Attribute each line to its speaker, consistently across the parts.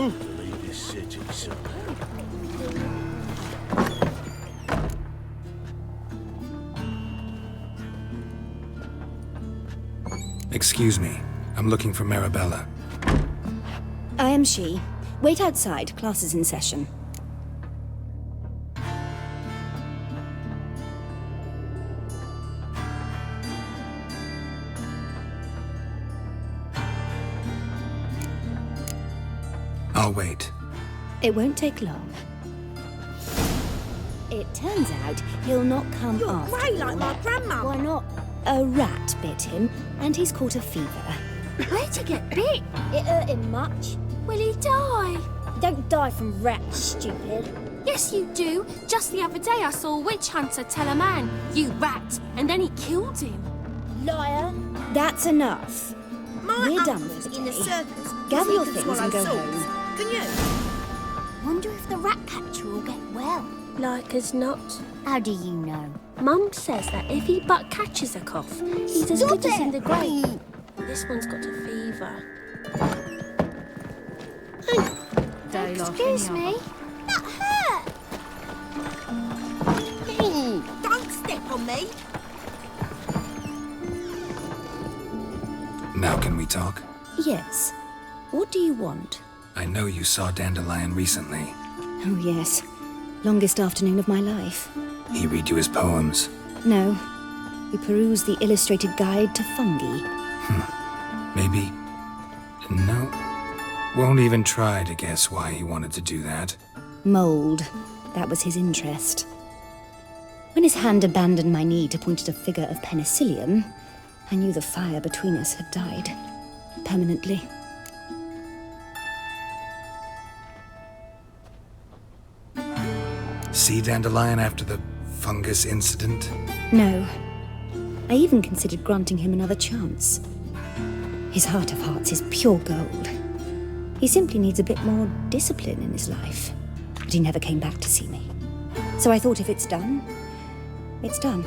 Speaker 1: Leave this city, son.
Speaker 2: Excuse me. I'm looking for Marabella.
Speaker 3: I am she. Wait outside. Class is in session.
Speaker 2: I'll wait.
Speaker 3: It won't take long. It turns out he'll not come
Speaker 4: You're
Speaker 3: after
Speaker 4: grey like
Speaker 3: all.
Speaker 4: my grandma.
Speaker 3: Why not? A rat bit him, and he's caught a fever.
Speaker 5: Where'd he get bit?
Speaker 3: It hurt him much.
Speaker 5: Will he die?
Speaker 3: Don't die from rats, stupid.
Speaker 5: Yes, you do. Just the other day I saw a witch hunter tell a man, "You rat," and then he killed him.
Speaker 3: Liar. That's enough.
Speaker 4: My
Speaker 3: We're done
Speaker 4: uncle's
Speaker 3: for the
Speaker 4: in the
Speaker 3: day.
Speaker 4: circus.
Speaker 3: Gather
Speaker 4: He
Speaker 3: your
Speaker 4: can
Speaker 3: things
Speaker 4: swallow
Speaker 3: and go
Speaker 4: swords.
Speaker 3: home.
Speaker 4: Can you?
Speaker 5: Wonder if the rat catcher will get well.
Speaker 6: Like as not.
Speaker 5: How do you know?
Speaker 6: Mum says that if he but catches a cough, he's as good as in the grave. This one's got a fever.
Speaker 5: Excuse me? That hurt!
Speaker 4: Don't step on me.
Speaker 2: Now can we talk?
Speaker 3: Yes. What do you want?
Speaker 2: I know you saw Dandelion recently.
Speaker 3: Oh, yes. Longest afternoon of my life.
Speaker 2: He read you his poems.
Speaker 3: No. We perused the illustrated guide to fungi.
Speaker 2: Maybe... No. Won't even try to guess why he wanted to do that.
Speaker 3: Mold. That was his interest. When his hand abandoned my knee to point at a figure of penicillium, I knew the fire between us had died. Permanently.
Speaker 2: See Dandelion after the fungus incident?
Speaker 3: No. I even considered granting him another chance. His heart of hearts is pure gold. He simply needs a bit more discipline in his life. But he never came back to see me. So I thought if it's done, it's done.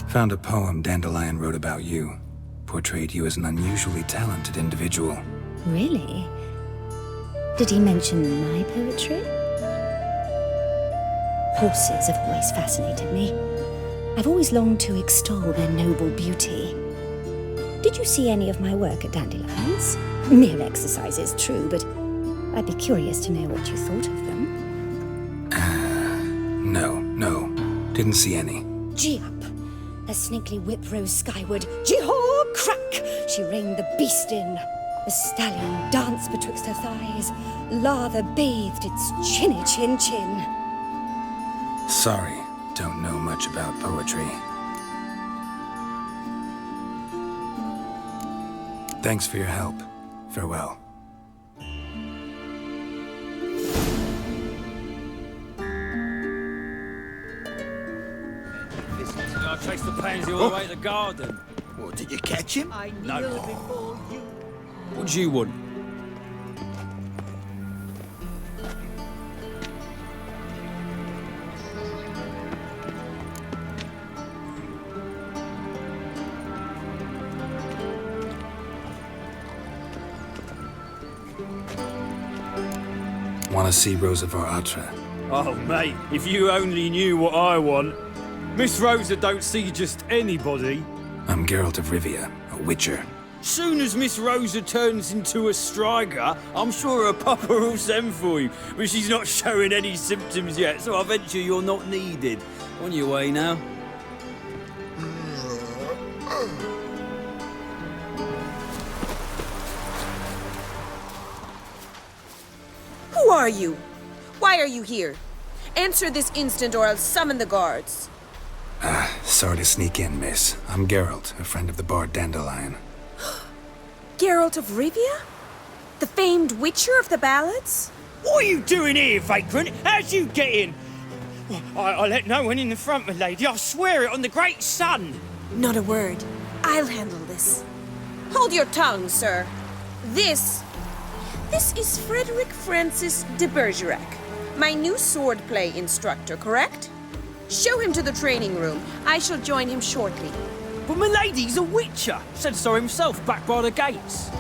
Speaker 2: Found a poem Dandelion wrote about you. Portrayed you as an unusually talented individual.
Speaker 3: Really? Did he mention my poetry? Horses have always fascinated me. I've always longed to extol their noble beauty. Did you see any of my work at Dandelions? Mere exercises, true, but I'd be curious to know what you thought of them.
Speaker 2: No. Didn't see any.
Speaker 3: Gee up! A snaky whip rose skyward. Gee-haw! Crack! She reined the beast in. The stallion danced betwixt her thighs. Lather bathed its chinny chin.
Speaker 2: Sorry, don't know much about poetry. Thanks for your help. Farewell.
Speaker 7: I traced the pansy all the way to the garden.
Speaker 1: What, did you catch him?
Speaker 7: No. What do you want?
Speaker 2: Want to see Rosa var Atra?
Speaker 7: Oh, mate, if you only knew what I want. Miss Rosa don't see just anybody.
Speaker 2: I'm Geralt of Rivia, a witcher.
Speaker 7: Soon as Miss Rosa turns into a striker, I'm sure her papa will send for you. But she's not showing any symptoms yet, so I venture you're not needed. On your way now.
Speaker 4: Who are you? Why are you here? Answer this instant or I'll summon the guards.
Speaker 2: Sorry to sneak in, miss. I'm Geralt, a friend of the bard Dandelion.
Speaker 4: Geralt of Rivia? The famed witcher of the ballads?
Speaker 7: What are you doing here, vagrant? How'd you get in? I let no one in the front, my lady. I swear it on the great sun.
Speaker 4: Not a word. I'll handle this. Hold your tongue, sir. This is Frederick Francis de Bergerac, my new swordplay instructor, correct? Show him to the training room. I shall join him shortly.
Speaker 7: But my lady's a witcher. Said so himself back by the gates.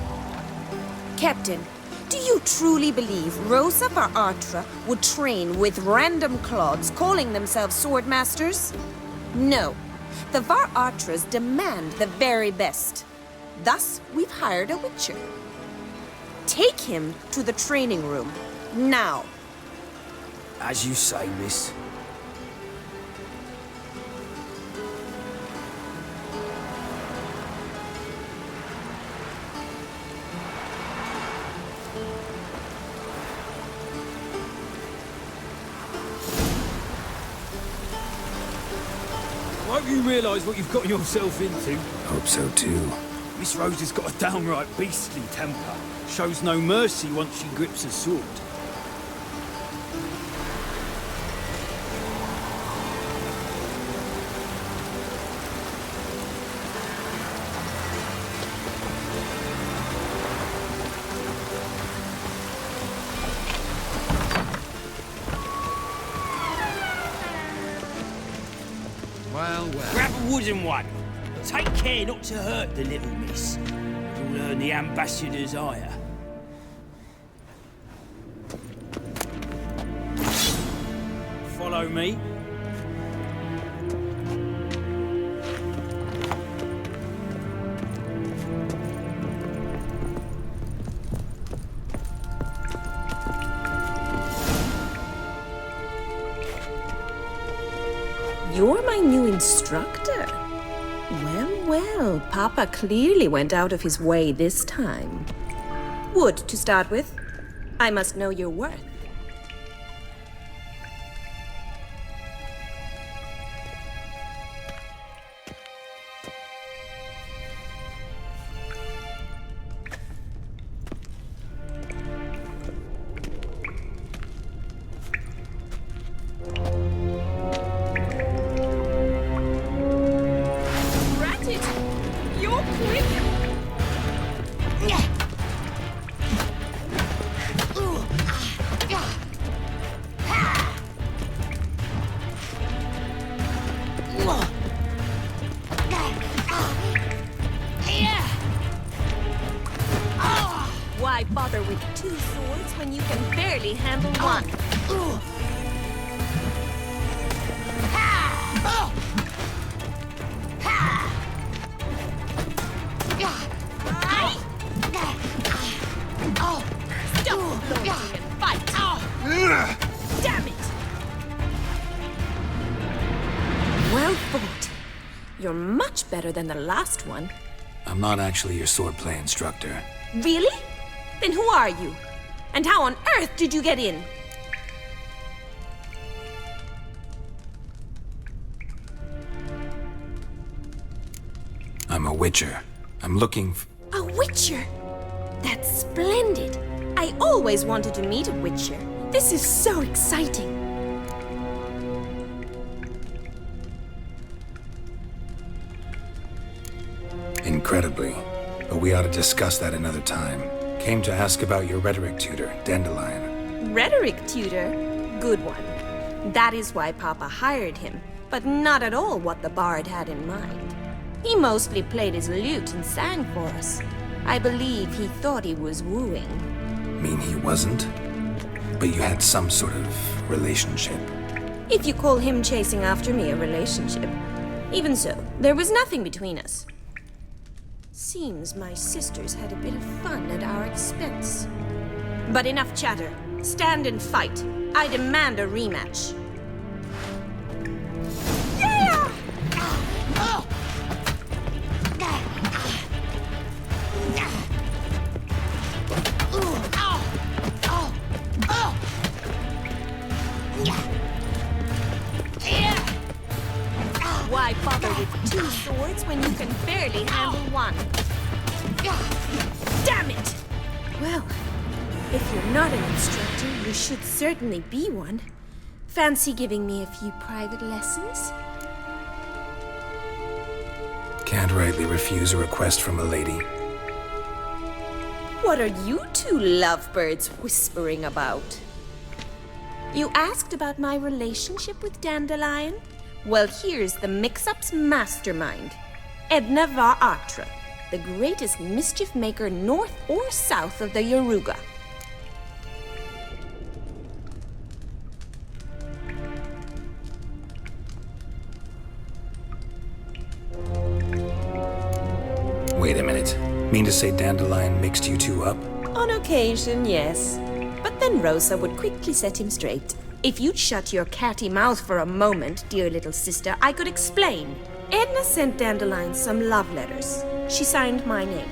Speaker 4: Captain, do you truly believe Rosa Varatra would train with random clods calling themselves swordmasters? No. The Varatras demand the very best. Thus, we've hired a witcher. Take him to the training room, now.
Speaker 7: As you say, miss. I hope you realise what you've got yourself into.
Speaker 2: Hope so too.
Speaker 7: Miss Rose has got a downright beastly temper. Shows no mercy once she grips a sword.
Speaker 1: Well.
Speaker 7: Grab a wooden one. Take care not to hurt the little miss. You'll earn the ambassador's ire. Follow me.
Speaker 4: You're my new instructor? Well, Papa clearly went out of his way this time. Wood, to start with. I must know your worth. Why bother with two swords when you can barely handle one? Stop loitering and fight! Damn it! Well fought. You're much better than the last one.
Speaker 2: I'm not actually your swordplay instructor.
Speaker 4: Really? Then who are you? And how on earth did you get in?
Speaker 2: I'm a witcher. I'm looking
Speaker 4: A witcher? That's splendid. I always wanted to meet a witcher. This is so exciting.
Speaker 2: Incredibly. But we ought to discuss that another time. Came to ask about your rhetoric tutor, Dandelion.
Speaker 4: Rhetoric tutor? Good one. That is why Papa hired him, but not at all what the bard had in mind. He mostly played his lute and sang for us. I believe he thought he was wooing.
Speaker 2: Mean he wasn't? But you had some sort of relationship.
Speaker 4: If you call him chasing after me a relationship. Even so, there was nothing between us. Seems my sisters had a bit of fun at our expense. But enough chatter. Stand and fight. I demand a rematch. Yeah! Why bother with two swords when you can barely handle one? Damn it! Well, if you're not an instructor, you should certainly be one.
Speaker 5: Fancy giving me a few private lessons?
Speaker 2: Can't rightly refuse a request from a lady.
Speaker 4: What are you two lovebirds whispering about? You asked about my relationship with Dandelion? Well, here's the mix-up's mastermind. Edna var Atra, the greatest mischief maker north or south of the Yaruga.
Speaker 2: Wait a minute. Mean to say Dandelion mixed you two up?
Speaker 4: On occasion, yes. But then Rosa would quickly set him straight. If you'd shut your catty mouth for a moment, dear little sister, I could explain. Edna sent Dandelion some love letters. She signed my name.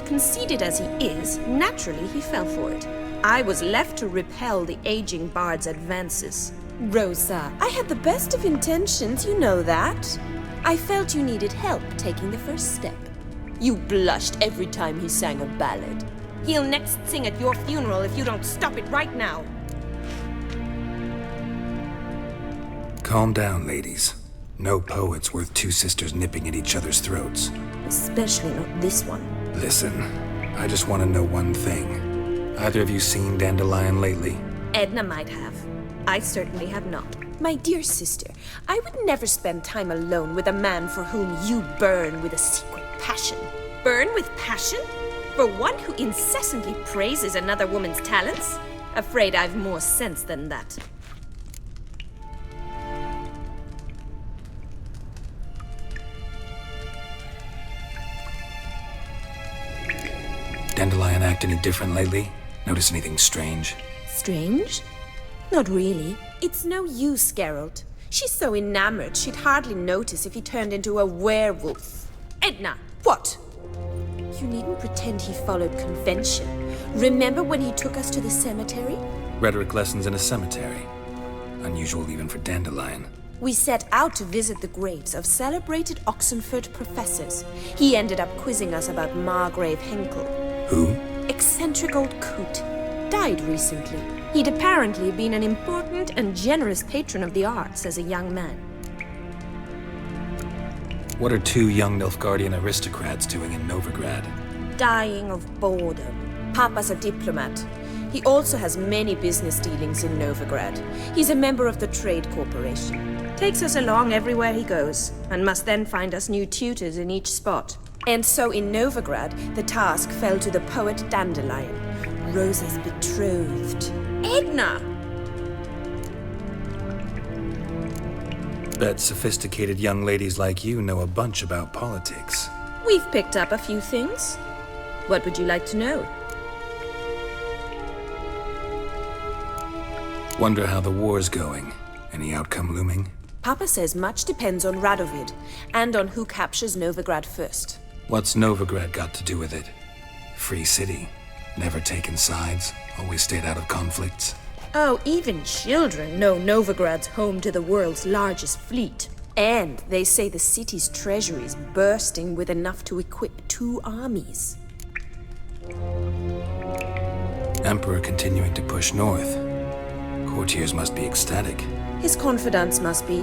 Speaker 4: Conceited as he is, naturally he fell for it. I was left to repel the aging bard's advances. Rosa, I had the best of intentions, you know that. I felt you needed help taking the first step. You blushed every time he sang a ballad. He'll next sing at your funeral if you don't stop it right now.
Speaker 2: Calm down, ladies. No poet's worth two sisters nipping at each other's throats.
Speaker 4: Especially not this one.
Speaker 2: Listen, I just want to know one thing. Either of you seen Dandelion lately?
Speaker 4: Edna might have. I certainly have not. My dear sister, I would never spend time alone with a man for whom you burn with a secret passion. Burn with passion? For one who incessantly praises another woman's talents? Afraid I've more sense than that.
Speaker 2: Dandelion act any different lately? Notice anything strange?
Speaker 4: Strange? Not really. It's no use, Geralt. She's so enamored she'd hardly notice if he turned into a werewolf. Edna, what? You needn't pretend he followed convention. Remember when he took us to the cemetery?
Speaker 2: Rhetoric lessons in a cemetery. Unusual even for Dandelion.
Speaker 4: We set out to visit the graves of celebrated Oxenford professors. He ended up quizzing us about Margrave Henkel.
Speaker 2: Who?
Speaker 4: Eccentric old coot. Died recently. He'd apparently been an important and generous patron of the arts as a young man.
Speaker 2: What are two young Nilfgaardian aristocrats doing in Novigrad?
Speaker 4: Dying of boredom. Papa's a diplomat. He also has many business dealings in Novigrad. He's a member of the Trade Corporation. Takes us along everywhere he goes, and must then find us new tutors in each spot. And so in Novigrad, the task fell to the poet Dandelion, Rosa's betrothed. Edna!
Speaker 2: Bet sophisticated young ladies like you know a bunch about politics.
Speaker 4: We've picked up a few things. What would you like to know?
Speaker 2: Wonder how the war's going. Any outcome looming?
Speaker 4: Papa says much depends on Radovid, and on who captures Novigrad first.
Speaker 2: What's Novigrad got to do with it? Free city. Never taken sides. Always stayed out of conflicts.
Speaker 4: Oh, even children know Novigrad's home to the world's largest fleet. And they say the city's treasury is bursting with enough to equip 2 armies.
Speaker 2: Emperor continuing to push north. Courtiers must be ecstatic.
Speaker 4: His confidants must be.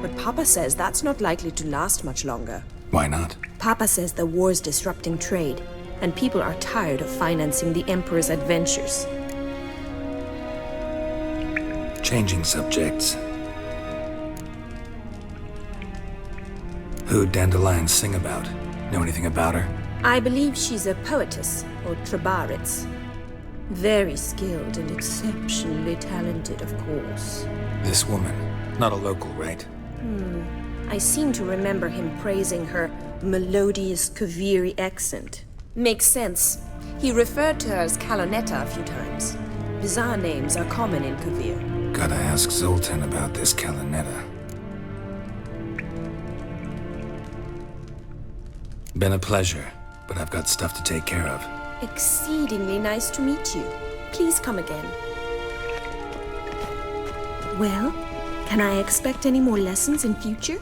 Speaker 4: But Papa says that's not likely to last much longer.
Speaker 2: Why not?
Speaker 4: Papa says the war's disrupting trade, and people are tired of financing the Emperor's adventures.
Speaker 2: Changing subjects. Who'd Dandelion sing about? Know anything about her?
Speaker 4: I believe she's a poetess, or Trabaritz. Very skilled and exceptionally talented, of course.
Speaker 2: This woman. Not a local, right?
Speaker 4: I seem to remember him praising her melodious Kaviri accent. Makes sense. He referred to her as Kalonetta a few times. Bizarre names are common in Kavir.
Speaker 2: Gotta ask Zoltan about this Kalonetta. Been a pleasure, but I've got stuff to take care of.
Speaker 4: Exceedingly nice to meet you. Please come again. Well, can I expect any more lessons in future?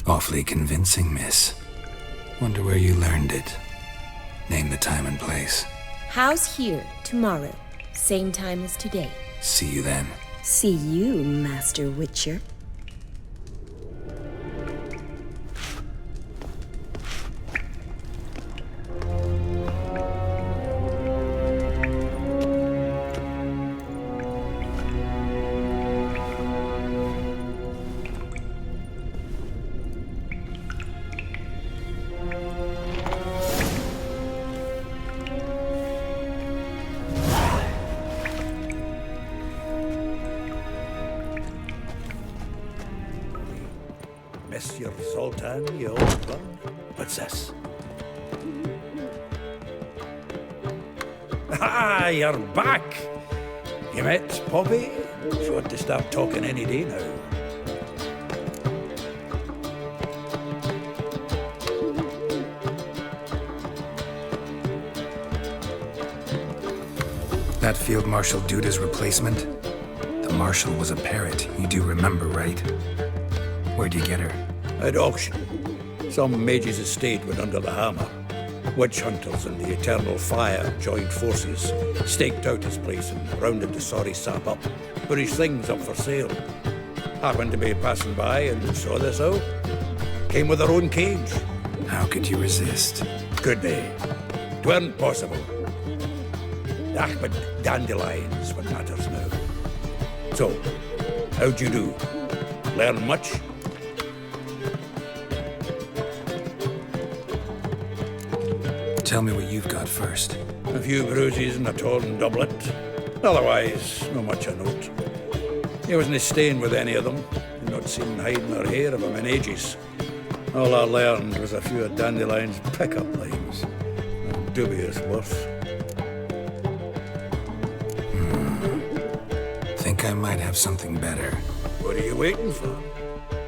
Speaker 2: Awfully convincing, miss. Wonder where you learned it. Name the time and place.
Speaker 4: House here, tomorrow. Same time as today.
Speaker 2: See you then.
Speaker 4: See you, Master Witcher.
Speaker 1: Monsieur Zoltan, you old one. What's this? Ah, you're back! You met Poppy? She ought to start talking any day now.
Speaker 2: That Field Marshal Duda's replacement? The Marshal was a parrot, you do remember, right? Where'd you get her?
Speaker 1: At auction. Some mage's estate went under the hammer. Witch hunters and the Eternal Fire joined forces, staked out his place and rounded the sorry sap up, put his things up for sale. Happened to be passing by and saw this out. Came with her own cage.
Speaker 2: How could you resist?
Speaker 1: Could be. 'Tweren't possible. Ah, but dandelions what matters now. So, how'd you do? Learn much?
Speaker 2: Tell me what you've got first.
Speaker 1: A few bruises and a torn doublet. Otherwise, not much of note. He wasn't staying with any of them. I'd not seen hide nor hair of him in ages. All I learned was a few of Dandelion's pickup lines. Of dubious worth.
Speaker 2: Think I might have something better.
Speaker 1: What are you waiting for?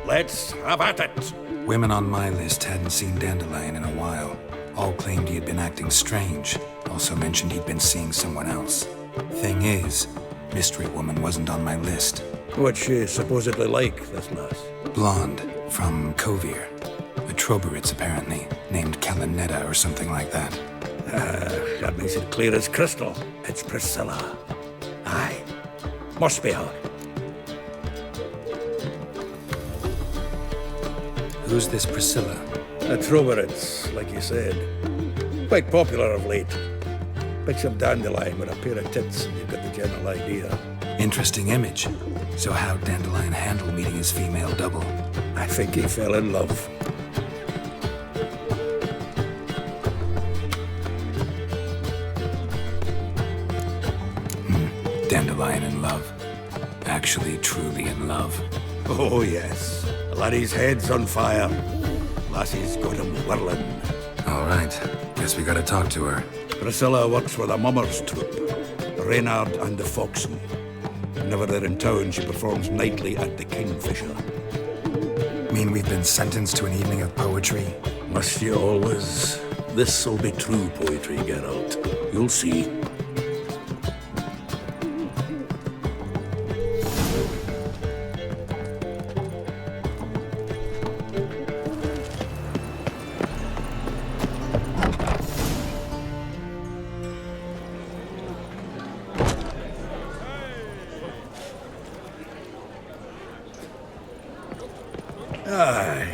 Speaker 1: Let's have at it!
Speaker 2: Women on my list hadn't seen Dandelion in a while. All claimed he had been acting strange. Also mentioned he'd been seeing someone else. Thing is, Mystery Woman wasn't on my list.
Speaker 1: What's she supposedly like, this lass?
Speaker 2: Blonde, from Kovir. A Troberitz, apparently, named Kalinetta or something like that.
Speaker 1: That makes it clear as crystal. It's Priscilla. Aye. Must be her.
Speaker 2: Who's this Priscilla?
Speaker 1: A Troberitz, like you said. Quite popular of late. Picks up Dandelion with a pair of tits and you've got the general idea.
Speaker 2: Interesting image. So how'd Dandelion handle meeting his female double?
Speaker 1: I think he fell in love.
Speaker 2: Dandelion in love. Actually, truly in love.
Speaker 1: Oh, yes. Laddie's head's on fire. Lassie's got him whirling.
Speaker 2: All right. Guess we gotta talk to her.
Speaker 1: Priscilla works for the Mummers troupe. Reynard and the Foxen. Whenever they're in town, she performs nightly at the Kingfisher.
Speaker 2: Mean we've been sentenced to an evening of poetry?
Speaker 1: Must you always? This'll be true poetry, Geralt. You'll see.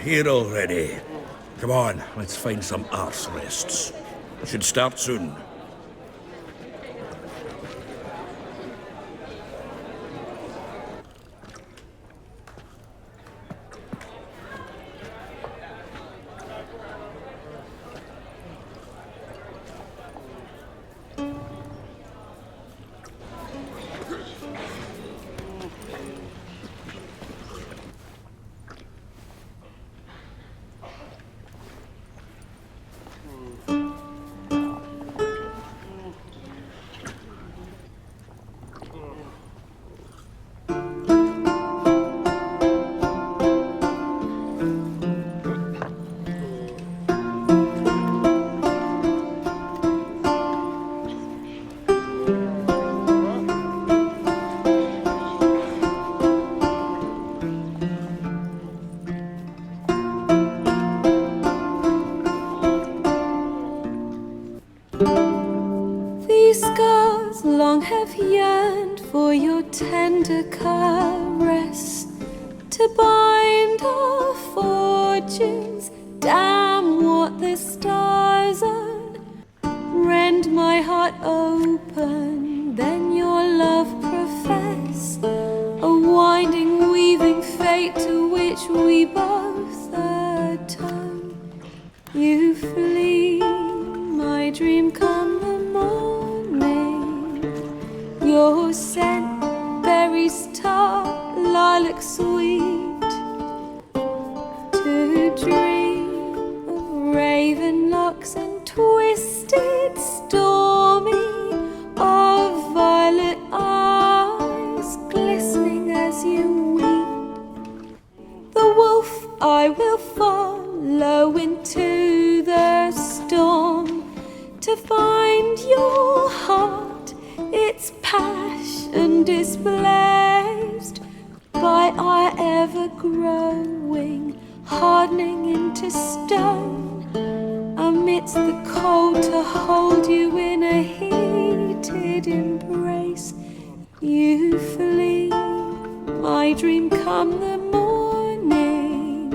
Speaker 1: Here already. Come on, let's find some arse rests. Should start soon.
Speaker 6: for your tender caress, to bind our fortunes. Damn what the stars are. Rend my heart open, then your love profess, a winding, weaving fate to which we both atone. You flee, my dream come the morning. Your scent, berries tart, lilac sweet, to dream of raven locks and twisted, stormy, of violet eyes glistening as you weep. The wolf I will follow into the storm, to find your heart, its passion displaced by our ever-growing, hardening into stone, amidst the cold, to hold you in a heated embrace. You flee, my dream come the morning.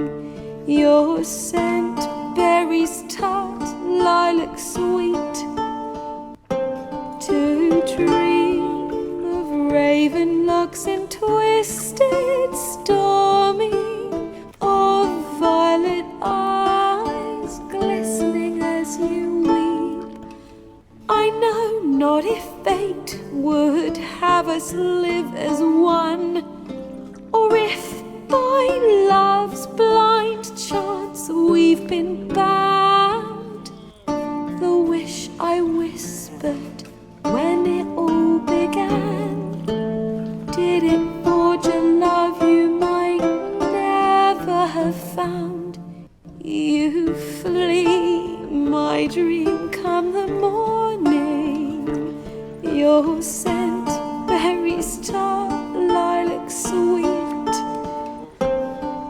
Speaker 6: Your scent, berries tart, lilac sweet, to dream of raven locks and twisted, stormy, of violet eyes glistening as you weep. I know not if fate would have us live as one, or if by love's blind chance we've been bound. The wish I whispered when it all began, did it forge a love you might never have found? You flee, my dream come the morning. Your scent, berries tart, lilac sweet,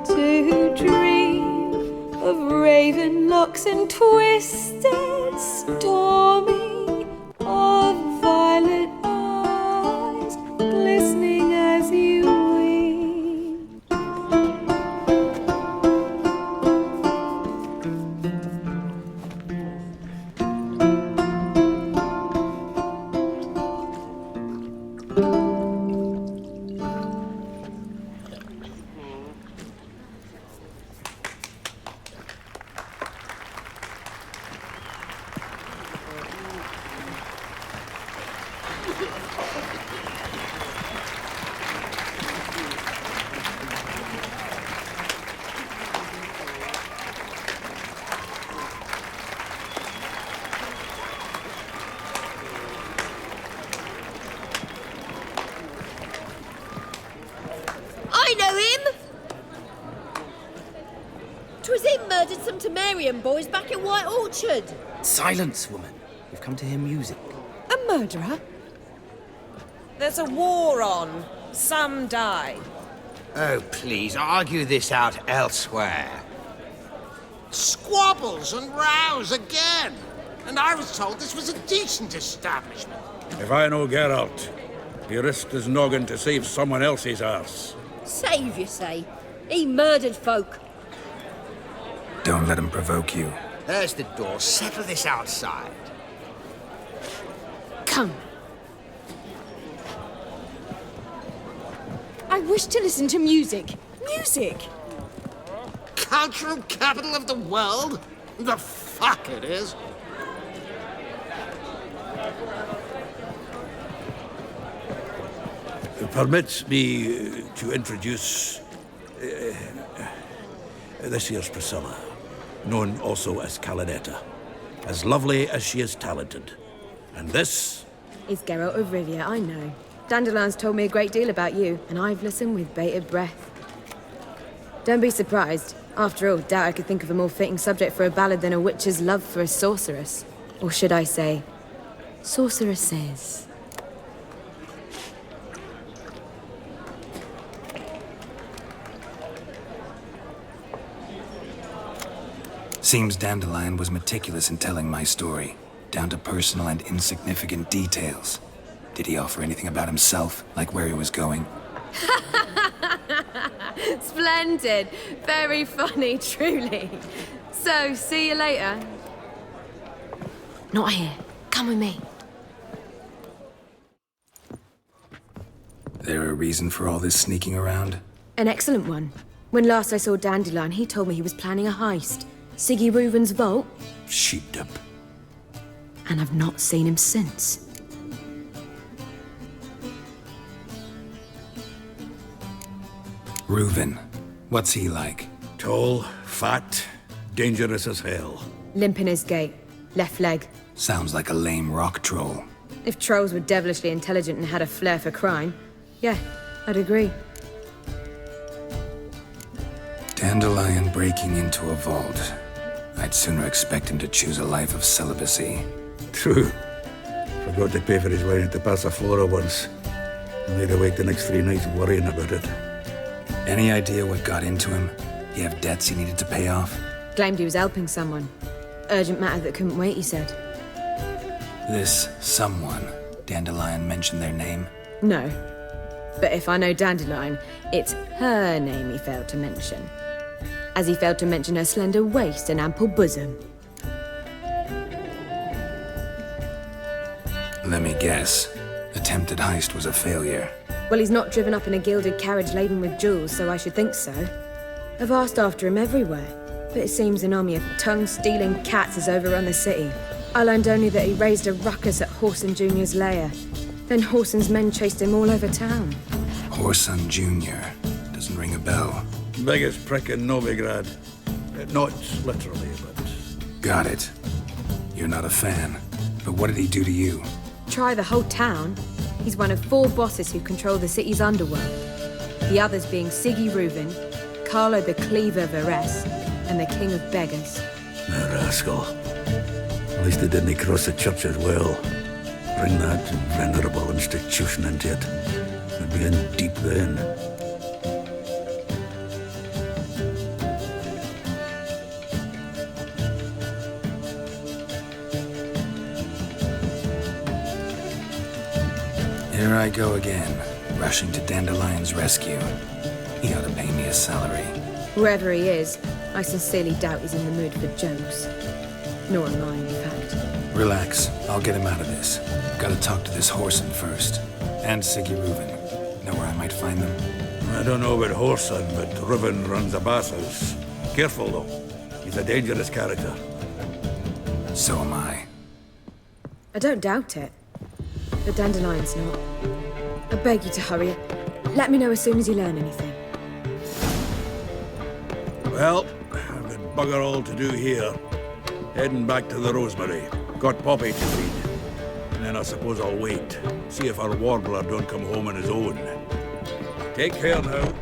Speaker 6: to dream of raven locks and twisted, stormy, of violet eyes glistening as you weep.
Speaker 8: I know him! 'Twas him murdered some Temerian boys back in White Orchard.
Speaker 9: Silence, woman. We've come to hear music.
Speaker 8: A murderer?
Speaker 4: There's a war on. Some died.
Speaker 10: Oh, please, argue this out elsewhere. Squabbles and rows again. And I was told this was a decent establishment.
Speaker 1: If I know Geralt, he risked his noggin to save someone else's arse.
Speaker 8: Save, you say? He murdered folk.
Speaker 2: Don't let him provoke you.
Speaker 10: There's the door. Settle this outside.
Speaker 8: Come. I wish to listen to music. Music!
Speaker 10: Cultural capital of the world? The fuck it is.
Speaker 1: Permit me to introduce this here's Priscilla, known also as Calinetta. As lovely as she is talented. And this?
Speaker 11: It's Geralt of Rivia, I know. Dandelion's told me a great deal about you, and I've listened with bated breath. Don't be surprised. After all, doubt I could think of a more fitting subject for a ballad than a witch's love for a sorceress. Or should I say, sorceresses.
Speaker 2: Seems Dandelion was meticulous in telling my story, down to personal and insignificant details. Did he offer anything about himself, like where he was going?
Speaker 11: Splendid. Very funny, truly. So, see you later. Not here. Come with me.
Speaker 2: There a reason for all this sneaking around?
Speaker 11: An excellent one. When last I saw Dandelion, he told me he was planning a heist. Siggy Reuven's vault.
Speaker 1: Sheepdip.
Speaker 11: And I've not seen him since.
Speaker 2: Reuven. What's he like?
Speaker 1: Tall, fat, dangerous as hell.
Speaker 11: Limp in his gait. Left leg.
Speaker 2: Sounds like a lame rock troll.
Speaker 11: If trolls were devilishly intelligent and had a flair for crime, yeah, I'd agree.
Speaker 2: Dandelion breaking into a vault. I'd sooner expect him to choose a life of celibacy.
Speaker 1: True. Forgot to pay for his wine at the Passaflora once. And laid awake the next 3 nights worrying about it.
Speaker 2: Any idea what got into him? He have debts he needed to pay off?
Speaker 11: Claimed he was helping someone. Urgent matter that couldn't wait, he said.
Speaker 2: This someone, Dandelion mentioned their name?
Speaker 11: No. But if I know Dandelion, it's her name he failed to mention. As he failed to mention her slender waist and ample bosom.
Speaker 2: Let me guess. Attempted heist was a failure.
Speaker 11: Well, he's not driven up in a gilded carriage laden with jewels, so I should think so. I've asked after him everywhere, but it seems an army of tongue-stealing cats has overrun the city. I learned only that he raised a ruckus at Horson Jr.'s lair. Then Horson's men chased him all over town.
Speaker 2: Horson Jr. Doesn't ring a bell.
Speaker 1: Biggest prick in Novigrad. Not literally, but...
Speaker 2: Got it. You're not a fan. But what did he do to you?
Speaker 11: Try the whole town. He's one of 4 bosses who control the city's underworld. The others being Siggy Reuven, Carlo the Cleaver Varese, and the King of Beggars.
Speaker 1: The rascal. At least they didn't cross the church as well. Bring that venerable institution into it. We'd be in deep then.
Speaker 2: Here I go again, rushing to Dandelion's rescue. He ought to pay me a salary.
Speaker 11: Wherever he is, I sincerely doubt he's in the mood for jokes. Nor am I, in fact.
Speaker 2: Relax, I'll get him out of this. Gotta talk to this Horson first. And Siggy Reuven. Know where I might find them?
Speaker 1: I don't know about Horson, but Reuven runs a bathhouse. Careful, though. He's a dangerous character.
Speaker 2: So am I.
Speaker 11: I don't doubt it. But Dandelion's not. I beg you to hurry it. Let me know as soon as you learn anything.
Speaker 1: Well, I've got bugger all to do here. Heading back to the Rosemary. Got Poppy to feed. And then I suppose I'll wait. See if our warbler don't come home on his own. Take care now.